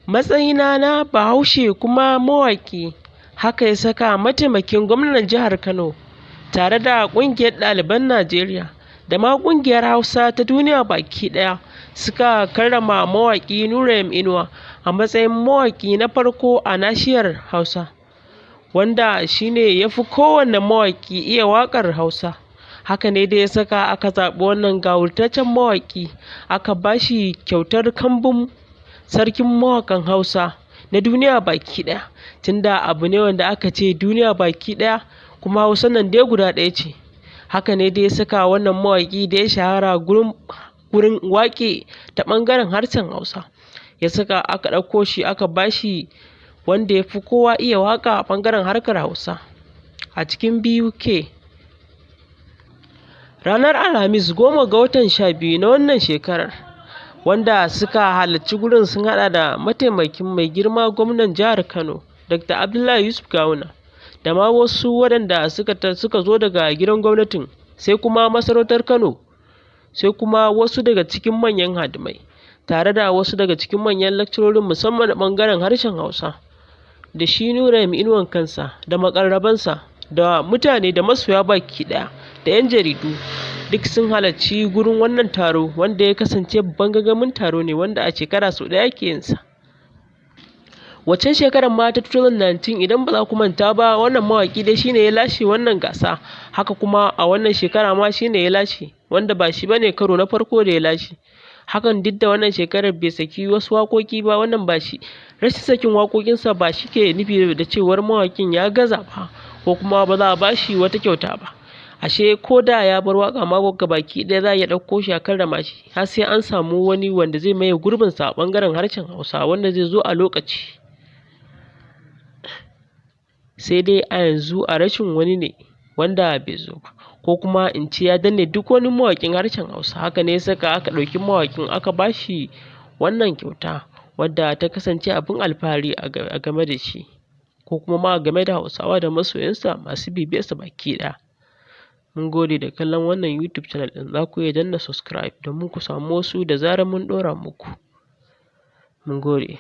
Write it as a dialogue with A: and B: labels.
A: Matsayina na Bahaushe kuma mawaƙi, haka ya saka mataimakin gwamnan jihar Kano tare da ƙungiyar ɗaliban Najeriya da ma ƙungiyar Hausa ta duniya baki ɗaya suka karrama mawaƙi Nura M Inuwa a matsayin mawaƙi na farko a nahiyar Hausa, wanda shine ya fi kowanne mawaƙi iya waƙar Hausa. Haka ne da ya saka aka zaɓi wannan gawurtaccen mawaƙi aka ba shi kyautar kambun sarkin mawaƙan Hausa na duniya baki ɗaya, tunda abu ne wanda aka ce duniya baki ɗaya kuma Hausa nan dai guda ɗaya ce. Haka ne da ya saka wannan mawaƙi da ya shahara gurin waƙe ta ɓangaren harshen Hausa, ya saka aka ɗauko shi aka ba shi wanda ya fi kowa iya waƙa a ɓangaren harkar Hausa a cikin BUK. Ranar Alhamis 10 ga watan 12 na wannan shekarar, wanda suka halarci gurin sun haɗa da mataimakin mai girma gwamnan jihar Kano Dr. Abdullahi Yusuf Gawuna da ma wasu waɗanda suka zo daga gidan gwamnatin, sai kuma masarautar Kano, sai kuma wasu daga cikin manyan hadimai tare da wasu daga cikin manyan lakcirorin musamman a ɓangaren harshen Hausa, da shi Nura M Inuwan kansa da maƙarrabansa da mutane da masoya baki ɗaya da 'yan jaridu duk sun halarci gurin wannan taro, wanda ya kasance babban gagamin taro ne wanda a shekara sau ɗaya ake yin sa. Waccan shekarar ma ta 2019 idan ba za ku manta ba, wannan mawaƙi dai shine ya lashe wannan gasa, haka kuma a wannan shekara ma shine ya lashe, wanda ba shi bane karo na farko da ya lashe. Hakan duk da wannan shekarar bai saki wasu waƙoƙi ba, wannan ba shi rashin sakin waƙoƙinsa ba shi ke nufi da cewar mawaƙin ya gaza ba ko kuma ba za a ba shi wata kyauta ba. Ashe ko da ya bar waƙa ma baki ɗaya za a iya ɗauko shi a karrama shi, har sai an samu wani wanda zai maye gurbinsa a ɓangaren harshen Hausa wanda zai zo a lokaci. Sai dai a yanzu a rashin wani ne wanda bai zo ba, ko kuma in ce ya danne duk wani mawaƙin harshen Hausa. Haka ne ya saka aka ɗauki mawaƙin aka ba shi wannan kyauta, wadda ta kasance abin alfahari a game da shi, ko kuma ma game da Hausawa da masoyansa masu bibiyarsa baki ɗaya. Mun gode da kallon wannan YouTube channel ɗin. Za ku iya danna subscribe domin ku samu wasu da zarar mun ɗora muku. Mun gode.